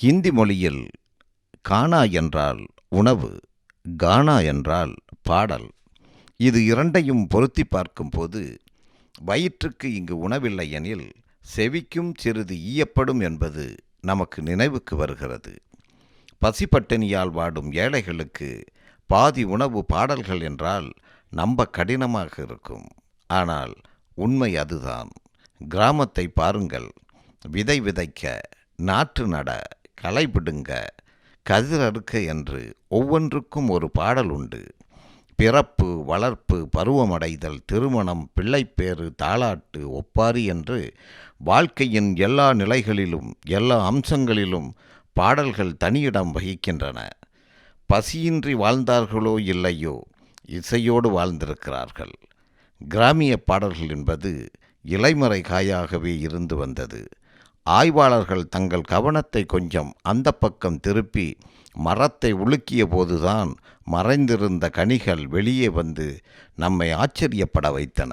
ஹிந்தி மொழியில் கானா என்றால் உணவு, கானா என்றால் பாடல். இது இரண்டையும் பொருத்தி பார்க்கும்போது வயிற்றுக்கு இங்கு உணவில்லை எனில் செவிக்கும் சிறிது ஈயப்படும் என்பது நமக்கு நினைவுக்கு வருகிறது. பசிப்பட்டினியால் வாடும் ஏழைகளுக்கு பாதி உணவு பாடல்கள் என்றால் நம்ப கடினமாக இருக்கும். ஆனால் உண்மை அதுதான். கிராமத்தை பாருங்கள். விதை விதைக்க, நாற்று நட, களை பிடுங்க, கதிர் அறுக்க என்று ஒவ்வொன்றுக்கும் ஒரு பாடல் உண்டு. பிறப்பு, வளர்ப்பு, பருவமடைதல், திருமணம், பிள்ளைப்பேறு, தாலாட்டு, ஒப்பாரி என்று வாழ்க்கையின் எல்லா நிலைகளிலும் எல்லா அம்சங்களிலும் பாடல்கள் தனியிடம் வகிக்கின்றன. பசியின்றி வாழ்ந்தார்களோ இல்லையோ இசையோடு வாழ்ந்திருக்கிறார்கள். கிராமிய பாடல்கள் என்பது இலைமறை காயாகவே இருந்து வந்தது. ஆய்வாளர்கள் தங்கள் கவனத்தை கொஞ்சம் அந்த பக்கம் திருப்பி மரத்தை உலுக்கிய போதுதான் மறைந்திருந்த கனிகள் வெளியே வந்து நம்மை ஆச்சரியப்பட வைத்தன.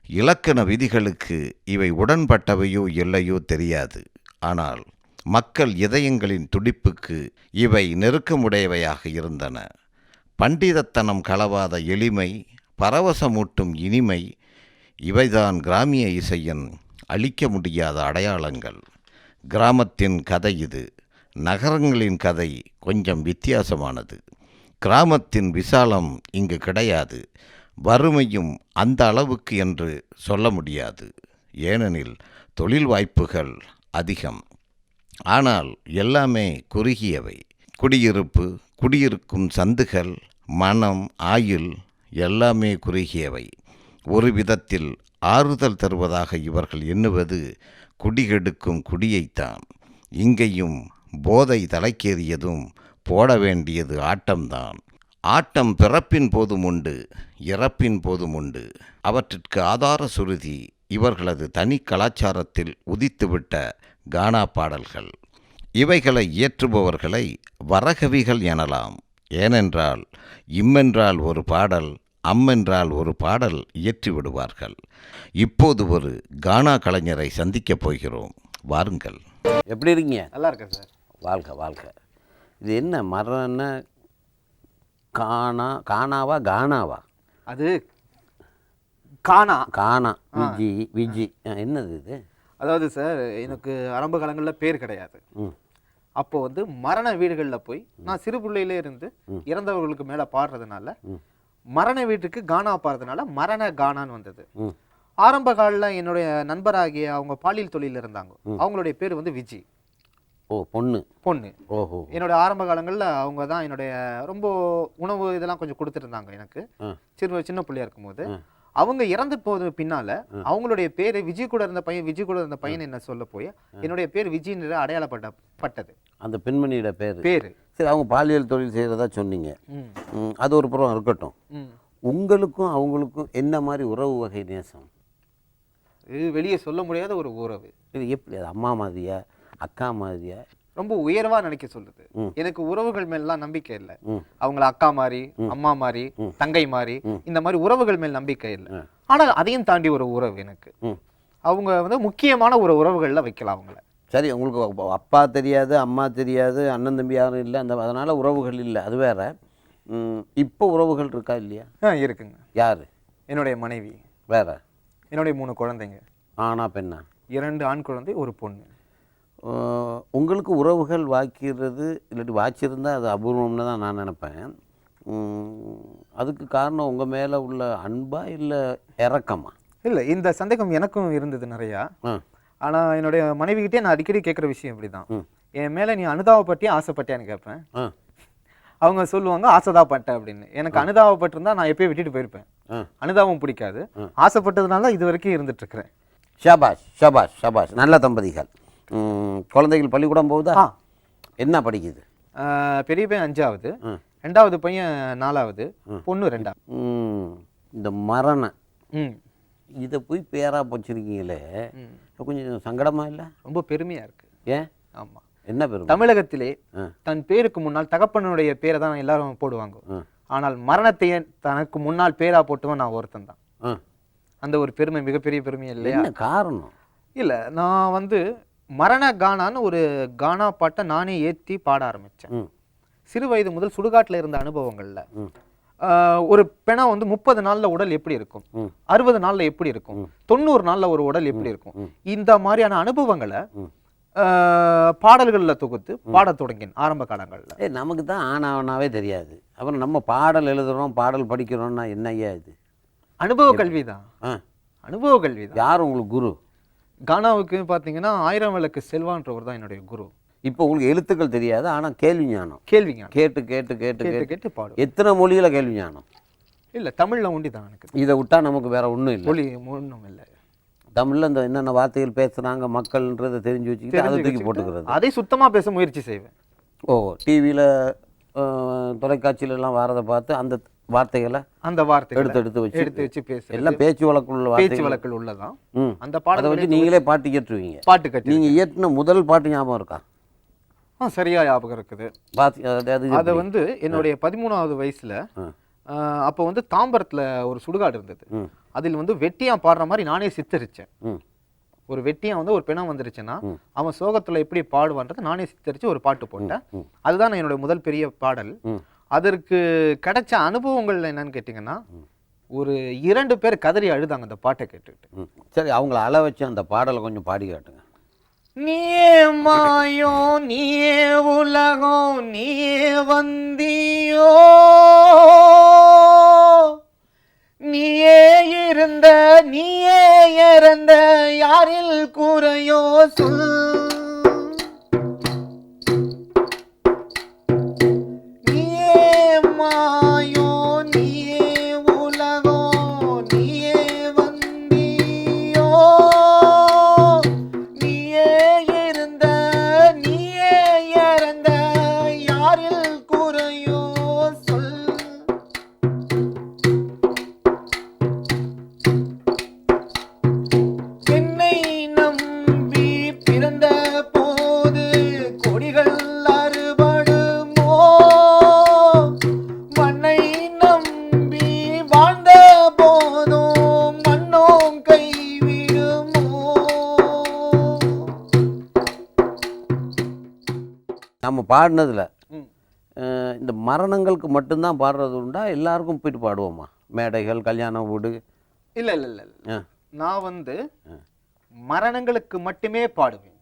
இலக்கண விதிகளுக்கு இவை உடன்பட்டவையோ இல்லையோ தெரியாது. ஆனால் மக்கள் இதயங்களின் துடிப்புக்கு இவை நெருக்கமுடையவையாக இருந்தன. பண்டிதத்தனம் களவாத எளிமை, பரவசமூட்டும் இனிமை, இவைதான் கிராமிய இசையின் அழிக்க முடியாத அடையாளங்கள். கிராமத்தின் கதை இது. நகரங்களின் கதை கொஞ்சம் வித்தியாசமானது. கிராமத்தின் விசாலம் இங்கு கிடையாது. வறுமையும் அந்த அளவுக்கு என்று சொல்ல முடியாது. ஏனெனில் தொழில் வாய்ப்புகள் அதிகம். ஆனால் எல்லாமே குறுகியவை. குடியிருப்பு, குடியிருக்கும் சந்துகள், மனம், ஆயுள் எல்லாமே குறுகியவை. ஒரு விதத்தில் ஆறுதல் தருவதாக இவர்கள் எண்ணுவது குடிகெடுக்கும் குடியைத்தான். இங்கேயும் போதை தலைக்கேறியதும் போட வேண்டியது ஆட்டம்தான். ஆட்டம் பிறப்பின் போதும் உண்டு, இறப்பின் போதும் உண்டு. அவற்றிற்கு ஆதார சுருதி இவர்களது தனி கலாச்சாரத்தில் உதித்துவிட்ட கானா பாடல்கள். இவைகளை இயற்றுபவர்களை வரகவிகள் எனலாம். ஏனென்றால் இம்மென்றால் ஒரு பாடல், அம்மென்றால் ஒரு பாடல் இயற்றி விடுவார்கள். இப்போது ஒரு கானா கலைஞரை சந்திக்கப் போகிறோம். வாருங்கள். எப்படி இருக்கீங்க? நல்லா இருக்கேன் சார். வாழ்க வாழ்க. இது என்ன மரம்? என்ன கானாவா கானாவா? அது கானா. கானா விஜி என்னது இது? அதாவது சார், எனக்கு ஆரம்ப காலங்களில் பேர் கிடையாது. அப்போ வந்து மரண வீடுகளில் போய் நான் சிறு பிள்ளையிலே இருந்து இறந்தவர்களுக்கு மேலே பாடுறதுனால மரண வீட்டுக்கு கானா பாடுறதுனால மரண கானான்னு வந்தது. ஆரம்ப காலில் என்னுடைய நண்பராகிய அவங்க பாலியல் தொழில் இருந்தாங்க. அவங்களுடைய பேர் வந்து விஜி. ஓ, பொண்ணு. ஓஹோ. என்னோட ஆரம்ப காலங்களில் அவங்க தான் என்னுடைய ரொம்ப உணவு இதெல்லாம் கொஞ்சம் கொடுத்துருந்தாங்க எனக்கு சின்ன பிள்ளையா இருக்கும்போது. அவங்க இறந்து போது பின்னால அவங்களுடைய பேரு விஜய் கூட இருந்த பையன் என்ன சொல்ல போய் என்னுடைய பேர் விஜய் அடையாளப்பட்டது. அந்த பெண்மணியோட பேரு. சரி, அவங்க பாலியல் தொழில் செய்யறதா சொன்னீங்க. அது ஒரு புறம் இருக்கட்டும். உங்களுக்கும் அவங்களுக்கும் என்ன மாதிரி உறவு வகை நேசம்? இது வெளியே சொல்ல முடியாத ஒரு உறவு. இது எப்படி? அது அம்மா மாதிரியா, அக்கா மாதிரியா? ரொம்ப உயர்வா நினைக்க சொல்லுது. எனக்கு உறவுகள் மேலாம் நம்பிக்கை இல்லை. அவங்கள அக்கா மாதிரி, அம்மா மாதிரி, தங்கை மாதிரி, இந்த மாதிரி உறவுகள் மேல் நம்பிக்கை இல்லை. ஆனால் அதையும் தாண்டி ஒரு உறவு எனக்கு. அவங்க வந்து முக்கியமான ஒரு உறவுகள்ல வைக்கலாம் அவங்கள. சரி, உங்களுக்கு அப்பா தெரியாது, அம்மா தெரியாது, அண்ணன் தம்பி யாரும் இல்லை, அதனால உறவுகள் இல்லை, அது வேற. இப்போ உறவுகள் இருக்கா இல்லையா? இருக்குங்க. யாரு? என்னுடைய மனைவி. வேற? என்னுடைய 3 குழந்தைங்க. ஆனா பெண்ணா? 2 ஆண் குழந்தை, ஒரு பொண்ணு. உங்களுக்கு உறவுகள் வாக்கிறது இல்லாட்டி வாச்சிருந்தால் அது அபூர்வம்னு தான் நான் நினப்பேன். அதுக்கு காரணம் உங்கள் மேலே உள்ள அன்பா இல்லை இறக்கமா? இல்லை, இந்த சந்தேகம் எனக்கும் இருந்தது நிறையா. ஆனால் என்னுடைய மனைவிகிட்டே நான் அடிக்கடி கேட்குற விஷயம் இப்படி தான். என் மேலே நீ அனுதாபப்பட்டியா ஆசைப்பட்டியான்னு கேட்பேன். அவங்க சொல்லுவாங்க ஆசைதாப்பட்ட அப்படின்னு. எனக்கு அனுதாபப்பட்டிருந்தா நான் எப்பயும் விட்டுட்டு போயிருப்பேன். அனுதாபம் பிடிக்காது. ஆசைப்பட்டதுனால இது வரைக்கும் இருந்துட்டு இருக்கிறேன். ஷபாஷ் ஷபாஷ் ஷபாஷ். நல்ல தம்பதிகள். குழந்தைகள் பள்ளிக்கூடம் போகுதா? என்ன படிக்குது? பெரிய பையன் 5வது, 2வது பையன் 4வது, பொண்ணு 2வது. இந்த மரணம் இதை போய் பேரா போச்சிருக்கீங்களே, கொஞ்சம் சங்கடமா இல்லை? ரொம்ப பெருமையா இருக்கு. ஏன்? ஆமா. என்ன பெருமை? தமிழகத்திலே தன் பேருக்கு முன்னால் தகப்பனுடைய பேரை தான் எல்லாரும் போடுவாங்க. ஆனால் மரணத்தையே தனக்கு முன்னால் பேரா போட்டுவன் நான் ஒருத்தன் தான். அந்த ஒரு பெருமை மிகப்பெரிய பெருமை இல்லையா? என்ன காரணம்? இல்லை, நான் வந்து மரண கானான்னு ஒரு கானா பாட்டை நானே ஏற்றி பாட ஆரம்பித்தேன். ம் சிறு வயது முதல் சுடுகாட்டில் இருந்த அனுபவங்களில் ம் ஒரு பிணம் வந்து 30 நாளில் உடல் எப்படி இருக்கும், ம் 60 நாளில் எப்படி இருக்கும், 90 நாளில் ஒரு உடல் எப்படி இருக்கும், இந்த மாதிரியான அனுபவங்களை பாடல்களில் தொகுத்து பாடத் தொடங்கினேன் ஆரம்ப காலங்களில். நமக்கு தான் ஆனாவனாவே தெரியாது. அப்புறம் நம்ம பாடல் எழுதுகிறோம், பாடல் படிக்கிறோம்னா என்ன ஐயா இது? அனுபவ கல்வி தான். ஆ அனுபவ கல்வி தான். யார் உங்களுக்கு குரு? கானாவுக்கு பார்த்தீங்கன்னா 1000 விளக்கு செல்வான்றவர் தான் என்னுடைய குரு. இப்போ உங்களுக்கு எழுத்துக்கள் தெரியாது, ஆனால் கேள்வி ஞானம். கேள்விங்க கேட்டு கேட்டு கேட்டு கேட்டு கேட்டு கேட்டு பாடும். எத்தனை மொழியில் கேள்வி ஞானம்? இல்லை, தமிழில் உண்டி தான் எனக்கு. இதை விட்டால் நமக்கு வேற ஒன்றும் இல்லை. மொழி ஒன்றும் இல்லை. தமிழில் இந்த என்னென்ன வார்த்தைகள் பேசுகிறாங்க மக்கள்ன்றதை தெரிஞ்சு வச்சுக்கிட்டு அதை தூக்கி போட்டுக்கிறது. அதை சுத்தமாக பேச முயற்சி செய்வேன். ஓ, டிவியில் தொலைக்காட்சியிலலாம் வரதை பார்த்து அந்த வார்த்தைகளை அந்த வார்த்தை எடுத்து வச்சு பேச எல்லாம் பேச்சு வழக்குள்ள பேச்சு வழக்கில் உள்ளதான். அந்த பாடலை வச்சு நீங்களே பாட்டு கேட்டுருவீங்க. பாட்டு கட்டி நீங்கள் இயற்றின முதல் பாட்டு ஞாபகம் இருக்கா? சரியா ஞாபகம் இருக்குது. அதை வந்து என்னுடைய 13வது வயசுல அப்போ வந்து தாம்பரத்தில் ஒரு சுடுகாடு இருந்தது. அதில் வந்து வெட்டியான் பாடுற மாதிரி நானே சித்தரிச்சேன். ஒரு வெட்டியான் வந்து ஒரு பிணம் வந்துருச்சுன்னா அவன் சோகத்துல எப்படி பாடுவான்றதை நானே சித்தரிச்சு ஒரு பாட்டு போட்டேன். அதுதான் என்னுடைய முதல் பெரிய பாடல். அதற்கு கிடைச்ச அனுபவங்கள் என்னன்னு கேட்டிங்கன்னா, ஒரு 2 பேர் கதறி அழுதாங்க அந்த பாட்டை கேட்டுக்கிட்டு. சரி, அவங்கள அள வச்சு அந்த பாடலை கொஞ்சம் பாடி காட்டுங்க. நீயே மாயம் நீயே உலகம் நீயே வந்தியோ, நீயே இருந்த நீயே இறந்த யாரில் குறையோ சொல். நம்ம பாடினதில் இந்த மரணங்களுக்கு மட்டும்தான் பாடுறது உண்டா, எல்லாருக்கும் போயிட்டு பாடுவோமா? மேடைகள், கல்யாண வீடு? இல்லை இல்லை இல்லை இல்லை, நான் வந்து மரணங்களுக்கு மட்டுமே பாடுவேன்.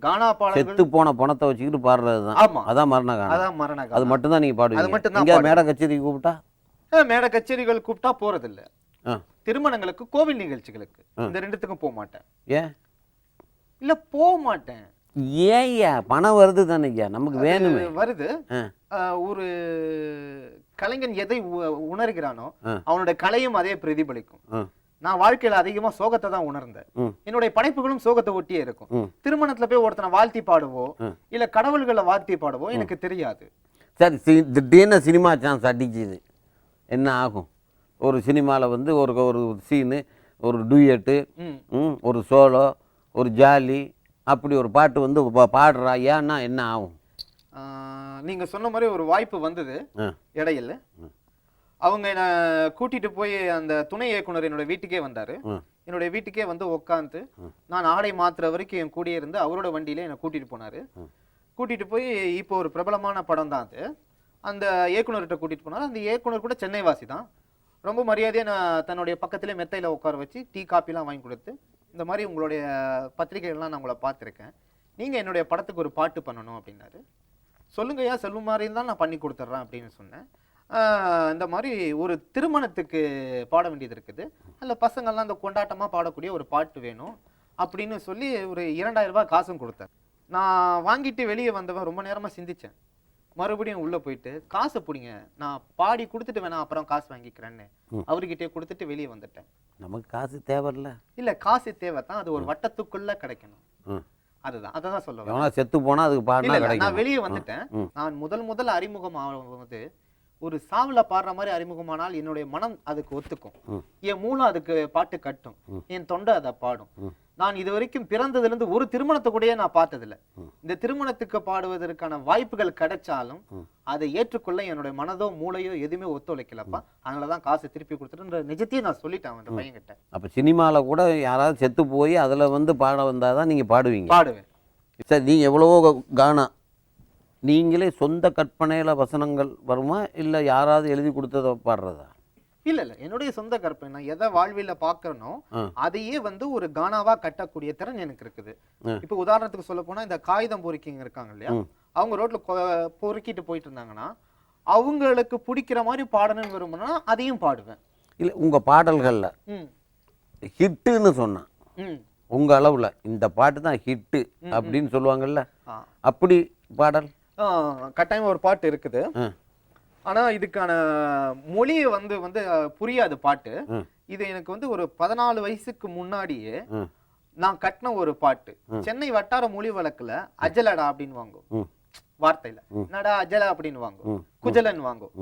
கானா பாடல்கள் செத்து போன பணத்தை வச்சுக்கிட்டு பாடுறது தான். ஆமா, அதான் மரண கானம். அதான் மரண கானம். அது மட்டும் தான் நீங்க பாடுவீங்க. அது மட்டும் தான். இங்க மேடை கச்சேரி கூப்பிட்டா? மேடை கச்சேரிகள் கூப்பிட்டா போறதில்லை. திருமணங்களுக்கு, கோவில் நிகழ்ச்சிகளுக்கு, இந்த ரெண்டுத்துக்கும் போக மாட்டேன். ஏன்? இல்ல போக மாட்டேன். ஏய்யா, பணம் வருது தானே ஐயா, நமக்கு வேணுமே. வருது. ஒரு கலைஞன் எதை உணர்கிறானோ அவனுடைய கலையும் அதே பிரதிபலிக்கும். நான் வாழ்க்கையில அதிகமா சோகத்தை தான் உணர்ந்தேன். என்னுடைய படைப்புகளும் சோகத்தை ஒட்டியே இருக்கும். திருமணத்துல போய் ஒருத்தனை வாழ்த்தி பாடுவோ இல்ல கடவுள்களை வாழ்த்தி பாடுவோ எனக்கு தெரியாது. சரி, திடீர்னு சினிமா சான்ஸ் அடிச்சுது, என்ன ஆகும்? ஒரு சினிமாவில் வந்து ஒரு சீனு, ஒரு டூயட்டு, ஒரு சோலோ, ஒரு ஜாலி, அப்படி ஒரு பாட்டு வந்து பாடுறா, ஏன்னா என்ன ஆகும்? நீங்க சொன்ன மாதிரி ஒரு வாய்ப்பு வந்தது இடையில. அவங்க என்ன கூட்டிட்டு போய் அந்த துணை இயக்குனர் என்னோட வீட்டுக்கே வந்தாரு. என்னோட வீட்டுக்கே வந்து உட்காந்து நான் ஆடை மாத்துற வரைக்கும் என் கூடயே இருந்து அவரோட வண்டியில என்னை கூட்டிட்டு போனாரு. கூட்டிட்டு போய் இப்போ ஒரு பிரபலமான படம் தான் அது. அந்த இயக்குனர்கிட்ட கூட்டிட்டு போனாரு. அந்த இயக்குனர் கூட சென்னை வாசி தான். ரொம்ப மரியாதையாக நான் தன்னுடைய பக்கத்திலே மெத்தையில் உட்கார வச்சு டீ காப்பிலாம் வாங்கி கொடுத்து, இந்த மாதிரி உங்களுடைய பத்திரிகைகள்லாம் நான் உங்களை பார்த்துருக்கேன், நீங்கள் என்னுடைய படத்துக்கு ஒரு பாட்டு பண்ணணும் அப்படின்னாரு. சொல்லுங்கய்யா, செல்வம் மாதிரி இருந்தால் நான் பண்ணி கொடுத்துட்றேன் அப்படின்னு சொன்னேன். இந்த மாதிரி ஒரு திருமணத்துக்கு பாட வேண்டியது இருக்குது, அதில் பசங்கள்லாம் இந்த கொண்டாட்டமாக பாடக்கூடிய ஒரு பாட்டு வேணும் அப்படின்னு சொல்லி ஒரு 2000 ரூபாய் காசும் கொடுத்தேன். நான் வாங்கிட்டு வெளியே வந்தவன் ரொம்ப நேரமாக சிந்தித்தேன். மறுபடியும் உள்ளே போயிட்டு காசை பிடிங்க, நான் பாடி கொடுத்துட்டு வேணா அப்புறம் காசு வாங்கிக்கிறேன்னு அவர்கிட்டே கொடுத்துட்டு வெளியே வந்துட்டேன். நமக்கு காசு தேவையில்ல. இல்லை, காசு தேவை தான், அது ஒரு வட்டத்துக்குள்ளே கிடைக்கணும். அதுதான், அதை தான் சொல்லுவேன். செத்து போனால் அதுக்கு பாடினா நான் வெளியே வந்துட்டேன். நான் முதல் அறிமுகம் ஆகும்போது ஒரு சாவில் பாடுற மாதிரி அறிமுகமானால் என்னுடைய மனம் அதுக்கு ஒத்துக்கும், என் மூலம் அதுக்கு பாட்டு கட்டும், என் தொண்டை அதை பாடும். நான் இது வரைக்கும் பிறந்ததுலேருந்து ஒரு திருமணத்தை கூடயே நான் பார்த்ததில்ல. இந்த திருமணத்துக்கு பாடுவதற்கான வாய்ப்புகள் கிடைச்சாலும் அதை ஏற்றுக்கொள்ள என்னுடைய மனதோ மூளையோ எதுவுமே ஒத்துழைக்கலப்பா. அதனாலதான் காசை திருப்பி கொடுத்துட்டு நிஜத்தையும் நான் சொல்லிட்டேன் அந்த பையன்கிட்ட. அப்போ சினிமாவில் கூட யாராவது செத்து போய் அதில் வந்து பாட வந்தால் தான் நீங்கள் பாடுவீங்க? பாடுவேன். சார் நீங்கள் எவ்வளவோ கானா நீங்களே சொந்த கற்பனையில் வசனங்கள் வருமா, இல்லை யாராவது எழுதி கொடுத்ததை பாடுறதா? இல்ல என்னுடைய சொந்த கற்பனை. நான் எதை வாழ்வில பாக்குறனோ அதையே வந்து ஒரு கானாவா கட்டக்கூடிய திறன் எனக்கு இருக்குது. இப்ப உதாரணத்துக்கு சொல்ல போனா இந்த காகிதம் பொறுக்கிங்க இருக்காங்க இல்லையா, அவங்க ரோட்ல பொறுக்கிட்டு போயிட்டு இருந்தாங்கன்னா அவங்களுக்கு பிடிக்கிற மாதிரி பாடணும்னு விரும்பினா அதையும் பாடுவேன். இல்லை உங்கள் பாடல்களில் ஹிட்டுன்னு சொன்னா உங்கள் அளவில் இந்த பாட்டு தான் ஹிட்டு அப்படின்னு சொல்லுவாங்கல்ல, அப்படி பாடல் கட்டாயம் ஒரு பாட்டு இருக்குது. ஆனா இதுக்கான மொழியை வந்து புரியாது பாட்டு. இது எனக்கு வந்து ஒரு 14 வயசுக்கு முன்னாடியே நான் கட்டின ஒரு பாட்டு. சென்னை வட்டார மொழி வழக்குல அஜலடா அப்படின்னு வாங்கும் வார்த்தையில, என்னடா அஜலா அப்படின்னு வாங்கும், குஜலன் வாங்கும்.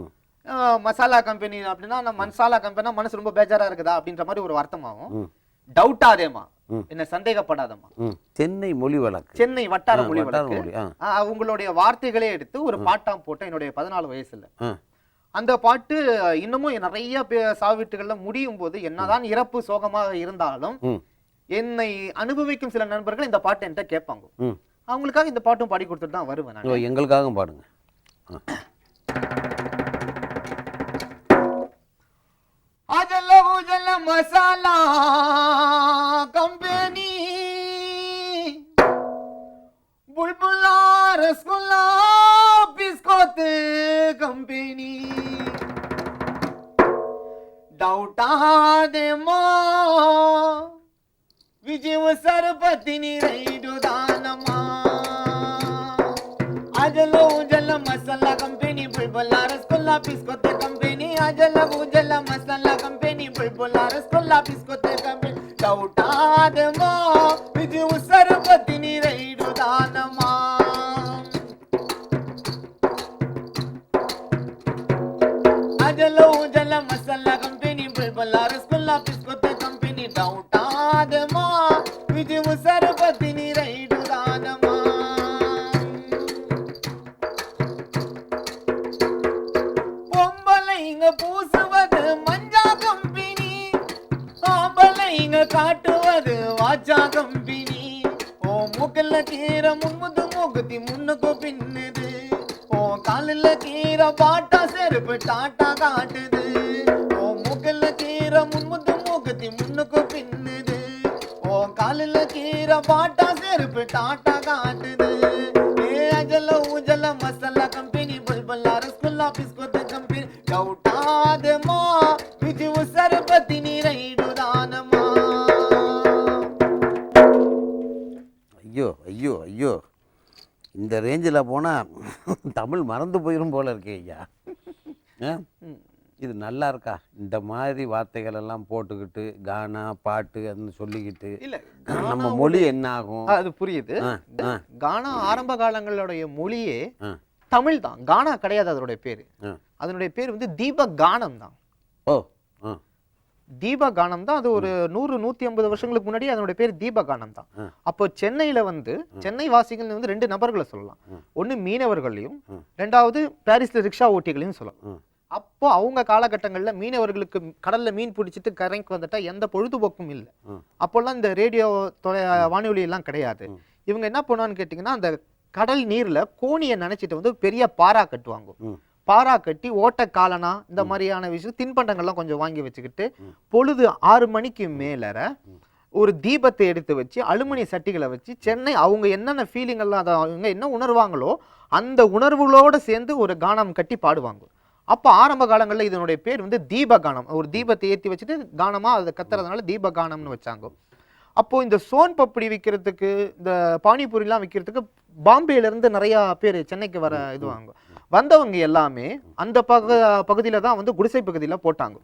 மசாலா கம்பெனி அப்படின்னா நம்ம மசாலா கம்பெனினா மனசு ரொம்ப பேஜாரா இருக்குதா அப்படின்ற மாதிரி ஒரு அர்த்தமாகும். டவுட்டாதேமா, என்ன சந்தேகப்படாதம்மா. சென்னை மொழி வழக்கு, சென்னை வட்டார மொழி வழக்கு. உங்களுடைய வார்த்தைகளே எடுத்து ஒரு பாட்டாம் போட்ட என்னுடைய 14 வயசுல. அந்த பாட்டு இன்னமும் நிறைய சாவீட்டுகள்ல முடியும் போது என்னதான் இறப்பு சோகமாக இருந்தாலும் என்னை அனுபவிக்கும் சில நண்பர்கள் இந்த பாட்டு என்கிட்ட கேட்பாங்க. அவங்களுக்காக இந்த பாட்டும் பாடி கொடுத்துட்டு தான் வருவேன். எங்களுக்காக பாடுங்க. அஜல உஜல மசாலா கம்பெனி புல்புல்லா ரசகுல்லா பிஸ்கோத் கம்பெனி டவுட்டா தேமோ விஜய சரபத்தினி ரைடு தானமா அஜல உஜல மசாலா கம்பெனி புல்புல்லா ரசகுல்லா பிஸ்கோத் கம்பெனி அஜல உஜல மசாலா கம்பெனி புல்புல்லா ரசகுல்லா பிஸ்கோத் கம்பெனி டவுட்டாதமோ விஜய சரபத்தினி ரைடு தானமா அஜல உஜல மசாலா கம்பெனி புல்புல்லா ரசகுல்லா பிஸ்கோத் கம்பெனி டவுட்டாதமோ விஜய சரபத்தினி ரைடு தானமா பூசுவது மஞ்சா கம்பெனி, ஆம்பளைங்க காட்டுவது வாச்சா கம்பெனி. ஓ மூக்கல்ல கீர முன்முது மூக்குத்தி முன்னுக்கு பின்னுது, ஓ காலில் கீர பாட்டா செருப்பு டாட்டா காட்டுது. ஓ மூக்கல்ல கீர முன்முது மூக்குத்தி முன்னுக்கு பின்னுது, ஓ காலில் கீர பாட்டா செருப்பு டாட்டா காட்டுது. ஏ அஜல உஜல மசாலா கம்பெனி புல்புல்லா ரசகுல்லா பிஸ்கோத் கம்பெனி டவுட்டாதமா விஜய சரபத்தினி ரைடு தானமா. ஐயோ ஐயோ ஐயோ, இந்த ரேஞ்சில் போனால் தமிழ் மறந்து போயிடும் போல இருக்கே ஐயா. இது நல்லா இருக்கா? இந்த மாதிரி வார்த்தைகள் எல்லாம் போட்டுக்கிட்டு கானா பாட்டு அப்படின்னு சொல்லிக்கிட்டு இல்ல நம்ம மொழி என்ன ஆகும்? அது புரியுது. கானா ஆரம்ப காலங்களுடைய மொழியே தமிழ் தான், கானா கிடையாது அதனுடைய பேரு. அதனுடைய பேர் வந்து தீப கானம் தான். ஓ, தீப கானம் தான். அது ஒரு 100-150 வருஷங்களுக்கு முன்னாடி அதனுடைய பேர் தீப கானம் தான். அப்போ சென்னையில வந்து சென்னை வாசிகள் வந்து 2 நபர்களை சொல்லலாம். ஒன்னு மீனவர்களையும், 2வது பாரிஸ்ல ரிக்ஷா ஓட்டிகளையும் சொல்லலாம். அப்போ அவங்க காலகட்டங்கள்ல மீனவர்களுக்கு கடல்ல மீன் பிடிச்சிட்டு கரைக்கு வந்துட்டா எந்த பொழுதுபோக்கும் இல்லை. அப்போல்லாம் இந்த ரேடியோ வானொலி எல்லாம் கிடையாது. இவங்க என்ன பண்ணுவான்னு கேட்டீங்கன்னா, அந்த கடல் நீர்ல கோணியை நினைச்சிட்டு வந்து பெரிய பாரா கட்டுவாங்க. பாரா கட்டி ஓட்ட காலனா இந்த மாதிரியான விஷயம் தின்பண்டங்கள்லாம் கொஞ்சம் வாங்கி வச்சுக்கிட்டு பொழுது 6 மணிக்கு மேல ஒரு தீபத்தை எடுத்து வச்சு அலுமினிய சட்டிகளை வச்சு சென்னை அவங்க என்னென்ன ஃபீலிங் எல்லாம் அதை அவங்க என்ன உணர்வாங்களோ அந்த உணர்வுகளோட சேர்ந்து ஒரு கானம் கட்டி பாடுவாங்க. அப்போ ஆரம்ப காலங்களில் இதனுடைய பேர் வந்து தீப கானம். ஒரு தீபத்தை ஏற்றி வச்சுட்டு கானமா அதை கத்துறதுனால தீப கானம்னு வச்சாங்க. அப்போ இந்த சோன் பப்படி விற்கிறதுக்கு, இந்த பானிபூரிலாம் விற்கிறதுக்கு பாம்பேல இருந்து நிறைய பேர் சென்னைக்கு வர இதுவாங்க. வந்தவங்க எல்லாமே அந்த பகுதியில தான் வந்து குடிசை பகுதியில போட்டாங்க.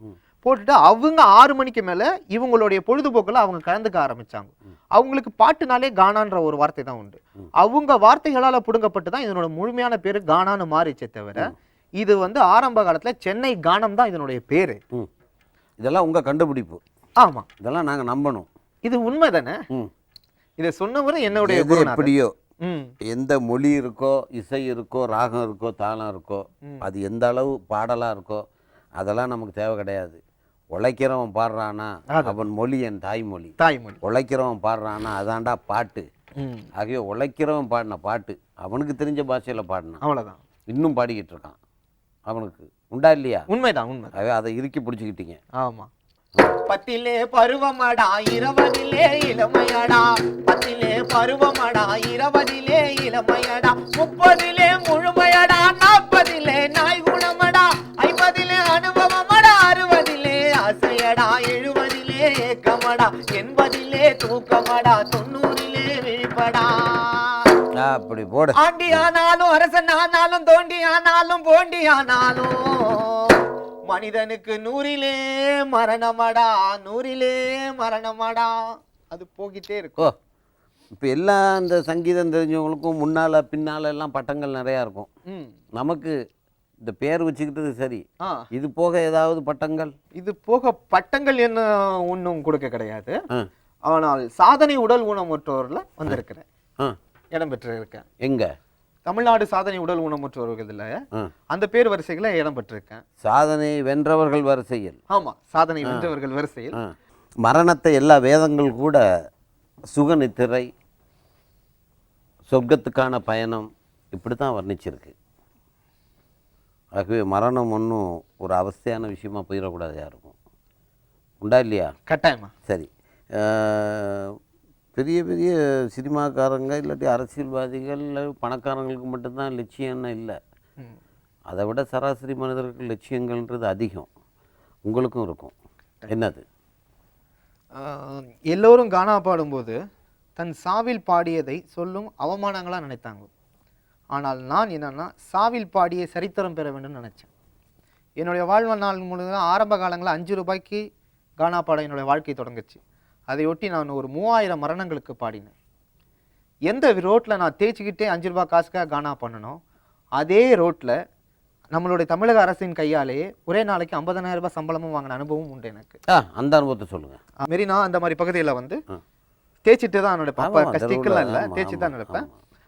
போட்டுட்டு அவங்க 6 மணிக்கு மேல இவங்களுடைய பொழுதுபோக்கில் அவங்க கலந்துக்க ஆரம்பிச்சாங்க. அவங்களுக்கு பாட்டுனாலே கானான்ற ஒரு வார்த்தை தான் உண்டு. அவங்க வார்த்தைகளால புடுங்கப்பட்டு தான் இதனோட முழுமையான பேரு கானான்னு மாறிச்சே தவிர இது வந்து ஆரம்ப காலத்துல சென்னை கானம் தான் இதனுடைய பேரு. இதெல்லாம் உங்க கண்டுபிடிப்பு? ஆமா, இதெல்லாம் நாங்க நம்பணும். இது உண்மை தானே. இதை சொன்னவரை என்னுடைய எது குருநாதர். எப்படியோ ம் எந்த மொழி இருக்கோ, இசை இருக்கோ, ராகம் இருக்கோ, தாளம் இருக்கோ, அது எந்த அளவு பாடலாக இருக்கோ அதெல்லாம் நமக்கு தேவை கிடையாது. உழைக்கிறவன் பாடுறானா அவன் மொழி என் தாய்மொழி. தாய்மொழி. உழைக்கிறவன் பாடுறானா அதான்டா பாட்டு. ம் ஆகவே உழைக்கிறவன் பாடின பாட்டு அவனுக்கு தெரிஞ்ச பாஷையில் பாடினான், அவ்வளோதான். இன்னும் பாடிக்கிட்டு இருக்கான். அவனுக்கு உண்டா இல்லையா? உண்மைதான் உண்மை. ஆகவே அதை இறுக்கி பிடிச்சிக்கிட்டீங்க. ஆமா. பத்திலே பருவமடா 20லே இளமையடா, பத்திலே பருவமடா 20லே இளமையடா, 30லே முழுமையடா, 40லே நாய் குணமடா, 50லே அனுபவமடா, 60லே ஆசையடா, 70லே ஏக்கமடா, 80லே தூக்கமடா, 90லே விழிப்படா. அப்படி போடு. ஆண்டி ஆனாலும் அரசன் ஆனாலும் தோண்டி ஆனாலும் போண்டி ஆனாலும் மனிதனுக்கு 100லே மரணமடா, 100லே மரணமடா. அது போகிட்டே இருக்கும். ஓ, இப்போ எல்லா இந்த சங்கீதம் தெரிஞ்சவங்களுக்கும் முன்னால் பின்னால் எல்லாம் பட்டங்கள் நிறையா இருக்கும். ம் நமக்கு இந்த பேர் வச்சுக்கிட்டது சரி, ஆ இது போக ஏதாவது பட்டங்கள்? இது போக பட்டங்கள் என்ன ஒன்றும் கொடுக்க கிடையாது. ஆ ஆனால் சாதனை உடல் ஊனமுற்றோர்ல வந்திருக்கிறேன், ஆ இடம் பெற்றிருக்கேன். எங்கே? தமிழ்நாடு சாதனை உடல் ஊனமுற்றோர்கள்ல அந்த பேர் வரிசைகளை இடம் பெற்றிருக்கேன். சாதனை வென்றவர்கள் வரிசையில். ஆமா, சாதனை வென்றவர்கள் வரிசையில். மரணத்தை எல்லா வேதங்கள் கூட சுகநித்திரை, சொர்க்கத்துக்கான பயணம் இப்படி தான் வர்ணிச்சிருக்கு. ஆகவே மரணம் ஒன்றும் ஒரு அவஸ்தையான விஷயமா போயிடக்கூடாது யாருக்கும். உண்டா இல்லையா? கட்டாயமா. சரி, பெரிய பெரிய சினிமாக்காரங்க இல்லாட்டி அரசியல்வாதிகள் இல்லை பணக்காரங்களுக்கு மட்டும்தான் லட்சியம்னு இல்லை. அதை விட சராசரி மனிதர்கள் லட்சியங்கள்ன்றது அதிகம். உங்களுக்கும் இருக்கும். என்னது? எல்லோரும் கானா பாடும்போது தன் சாவில் பாடியதை சொல்லும் அவமானங்களா நினைத்தாங்க. ஆனால் நான் என்னன்னா சாவில் பாடிய சரித்திரம் பெற வேண்டும் நினைச்சேன். என்னுடைய வாழ்நாள் முழுவதும் ஆரம்ப காலங்களில் 5 ரூபாய்க்கு கானா பாட என்னுடைய வாழ்க்கை தொடங்குச்சு. அதையொட்டி நான் ஒரு 3000 மரணங்களுக்கு பாடினேன். எந்த ரோட்டில் நான் தேய்ச்சிக்கிட்டே 5 ரூபாய் காசுக்காக கானா பண்ணணும், அதே ரோட்டில் நம்மளுடைய தமிழக அரசின் கையாலேயே ஒரே நாளைக்கு 50,000 ரூபாய் சம்பளமும் வாங்கின அனுபவம் உண்டு எனக்கு. அந்த அனுபவத்தை சொல்லுங்கள். மெரினா அந்த மாதிரி பகுதியில் வந்து தேய்ச்சிட்டு தான் நடப்பேன். அப்போ கஷ்டிக்கலாம் இல்லை, தேய்ச்சி தான் நடப்பேன்.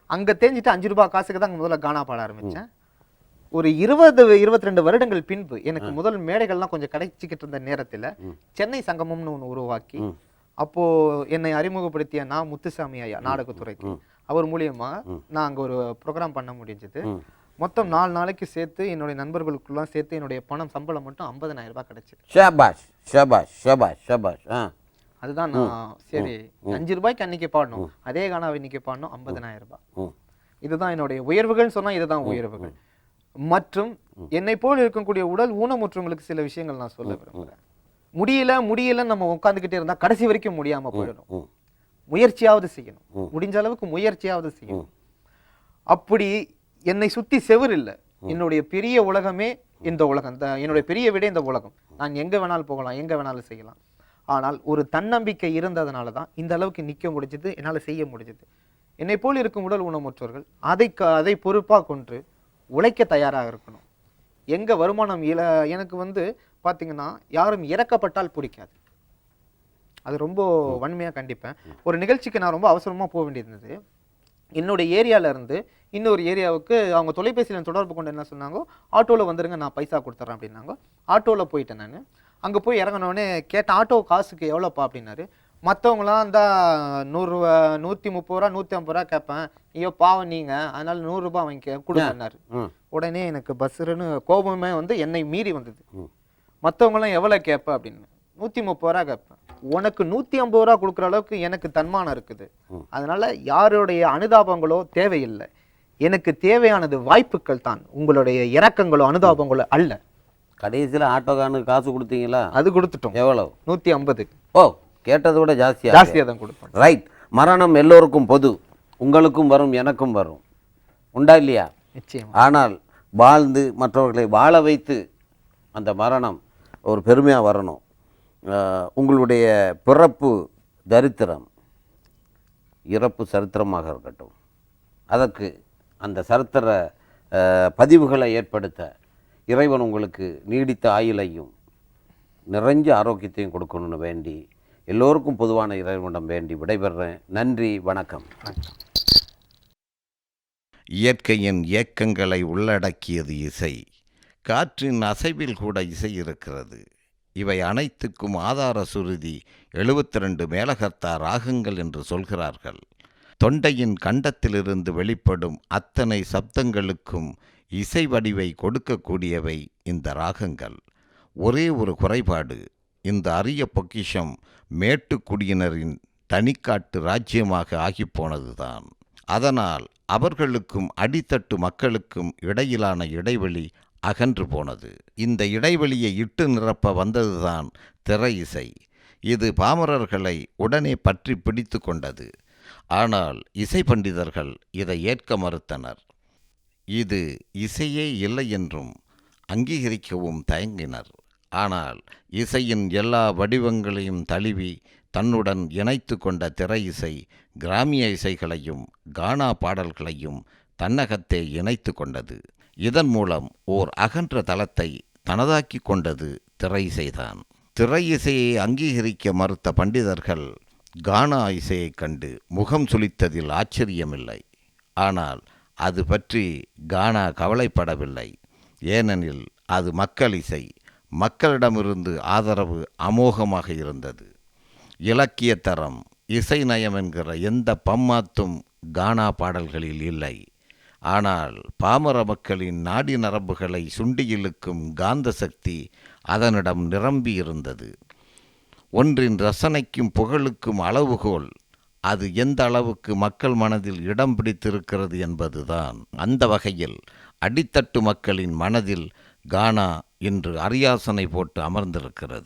அங்கே தேய்ச்சிட்டு 5 ரூபாய் காசுக்கு தான் முதல்ல கானா பாட ஆரம்பித்தேன். ஒரு 20-22 வருடங்கள் பின்பு எனக்கு முதல் மேடைகள்லாம் கொஞ்சம் கிடைச்சிக்கிட்டு இருந்த நேரத்தில் சென்னை சங்கமம்னு ஒன்று உருவாக்கி அப்போ என்னை அறிமுகப்படுத்திய நான் முத்துசாமி ஐயா நாடகத்துறைக்கு அவர் மூலியமா நான் அங்கே ஒரு ப்ரோக்ராம் பண்ண முடிஞ்சது. மொத்தம் 4 நாளைக்கு சேர்த்து என்னுடைய நண்பர்களுக்குலாம் சேர்த்து என்னுடைய பணம் சம்பளம் மட்டும் 50,000 ரூபாய் கிடைச்சிது. ஷபாஷ் ஷபாஷ் ஷபாஷ் ஷபாஷ். அதுதான் நான் சரி 5 ரூபாய்க்கு அன்னைக்கு பாடணும், அதே கானாவை இன்னைக்கு பாடணும் 50,000 ரூபாய். இதுதான் என்னுடைய உயர்வுகள் சொன்னா இதுதான் உயர்வுகள். மற்றும் என்னை போல் இருக்கக்கூடிய உடல் ஊனமுற்றவங்களுக்கு சில விஷயங்கள் நான் சொல்ல விரும்புகிறேன். முடியல நம்ம உட்காந்துக்கிட்டே இருந்தா கடைசி வரைக்கும் முடியாம போயிடும். முயற்சியாவது செய்யணும், முடிஞ்ச அளவுக்கு முயற்சியாவது செய்யணும். அப்படி என்னை சுத்தி செவர் இல்லை, என்னுடைய பெரிய உலகமே இந்த உலகம், என்னுடைய பெரிய விட இந்த உலகம். நான் எங்க வேணாலும் போகலாம், எங்க வேணாலும் செய்யலாம். ஆனால் ஒரு தன்னம்பிக்கை இருந்ததுனால தான் இந்த அளவுக்கு நிற்க முடிஞ்சது, என்னால் செய்ய முடிஞ்சது. என்னை போல் இருக்கும் உடல் ஊனமுற்றவர்கள் அதை பொறுப்பாக கொண்டு உழைக்க தயாராக இருக்கணும். எங்க வருமானம் எனக்கு வந்து பார்த்தீங்கன்னா யாரும் இறக்கப்பட்டால் பிடிக்காது, அது ரொம்ப வன்மையாக கண்டிப்பேன். ஒரு நிகழ்ச்சிக்கு நான் ரொம்ப அவசரமாக போக வேண்டியிருந்தது. என்னுடைய ஏரியாவில் இருந்து இன்னொரு ஏரியாவுக்கு அவங்க தொலைபேசியில் தொடர்பு கொண்டு என்ன சொன்னாங்க, ஆட்டோவில் வந்துருங்க நான் பைசா கொடுத்துட்றேன் அப்படின்னாங்க. ஆட்டோவில் போயிட்டேன். நான் அங்கே போய் இறங்கினோடனே கேட்டேன் ஆட்டோ காசுக்கு எவ்வளோப்பா அப்படின்னாரு. மற்றவங்களாம் அந்த 100 ரூபா 130 ரூபா 150 ரூபா கேட்பேன், ஐயோ பாவம் நீங்கள் அதனால 100 ரூபாய் வாங்கிக்க கொடுங்கன்னாரு. உடனே எனக்கு பஸ்ஸுன்னு கோபமே வந்து என்னை மீறி வந்தது. மற்றவங்களாம் எவ்வளோ கேட்பேன் அப்படின்னு 130 ரூபா கேட்பேன். உனக்கு 150 ரூபா கொடுக்குற அளவுக்கு எனக்கு தன்மானம் இருக்குது. அதனால யாருடைய அனுதாபங்களோ தேவையில்லை, எனக்கு தேவையானது வாய்ப்புகள் தான், உங்களுடைய இறக்கங்களோ அனுதாபங்களோ அல்ல. கடைசியில் ஆட்டோக்காரனுக்கு காசு கொடுத்தீங்களா? அது கொடுத்துட்டோம். எவ்வளவு? 150. ஓ, கேட்டதை விட ஜாஸ்தியாக தான் கொடுப்போம். ரைட். மரணம் எல்லோருக்கும் பொது, உங்களுக்கும் வரும் எனக்கும் வரும், உண்டா இல்லையா? நிச்சயம். ஆனால் வாழ்ந்து மற்றவர்களை வாழ வைத்து அந்த மரணம் ஒரு பெருமையாக வரணும். உங்களுடைய பிறப்பு தரித்திரம் இறப்பு சரித்திரமாக இருக்கட்டும். அதற்கு அந்த சரித்திர பதிவுகளை ஏற்படுத்த இறைவன் உங்களுக்கு நீடித்த ஆயுளையும் நிறைஞ்ச ஆரோக்கியத்தையும் கொடுக்கணும்னு வேண்டி எல்லோருக்கும் பொதுவான இறைவனிடம் வேண்டி விடைபெறுறேன். நன்றி, வணக்கம். இயற்கையின் இயக்கங்களை உள்ளடக்கியது இசை. காற்றின் அசைவில் கூட இசை இருக்கிறது. இவை அனைத்துக்கும் ஆதார சுருதி 72 மேலகர்த்தா ராகங்கள் என்று சொல்கிறார்கள். தொண்டையின் கண்டத்திலிருந்து வெளிப்படும் அத்தனை சப்தங்களுக்கும் இசை வடிவை கொடுக்கக்கூடியவை இந்த ராகங்கள். ஒரே ஒரு குறைபாடு, இந்த அரிய பொக்கிஷம் மேட்டுக்குடியினரின் தனிக்காட்டு ராஜ்யமாக ஆகிப்போனதுதான். அதனால் அவர்களுக்கும் அடித்தட்டு மக்களுக்கும் இடையிலான இடைவெளி அகன்று போனது. இந்த இடைவெளியை இட்டு நிரப்ப வந்ததுதான் திரை இசை. இது பாமரர்களை உடனே பற்றி பிடித்து கொண்டது. ஆனால் இசை பண்டிதர்கள் இதை ஏற்க மறுத்தனர். இது இசையே இல்லை என்றும் அங்கீகரிக்கவும் தயங்கினர். ஆனால் இசையின் எல்லா வடிவங்களையும் தழுவி தன்னுடன் இணைத்து கொண்ட திரை இசை கிராமிய இசைகளையும் கானா பாடல்களையும் தன்னகத்தே இணைத்து கொண்டது. இதன் மூலம் ஓர் அகன்ற தளத்தை தனதாக்கி கொண்டது திரை இசைதான். திரை இசையை அங்கீகரிக்க மறுத்த பண்டிதர்கள் கானா இசையைக் கண்டு முகம் சுளித்ததில் ஆச்சரியமில்லை. ஆனால் அது பற்றி கானா கவலைப்படவில்லை. ஏனெனில் அது மக்கள் இசை. மக்களிடமிருந்து ஆதரவு அமோகமாக இருந்தது. இலக்கிய தரம், இசை நயம் என்கிற எந்த பம்மாத்தும் கானா பாடல்களில் இல்லை. ஆனால் பாமர மக்களின் நாடி நரம்புகளை சுண்டியிழுக்கும் காந்த சக்தி அதனிடம் நிரம்பி இருந்தது. ஒன்றின் ரசனைக்கும் புகழுக்கும் அளவுகோல் அது எந்த அளவுக்கு மக்கள் மனதில் இடம் பிடித்திருக்கிறது என்பதுதான். அந்த வகையில் அடித்தட்டு மக்களின் மனதில் கானா இன்று அரியாசனை போட்டு அமர்ந்திருக்கிறது.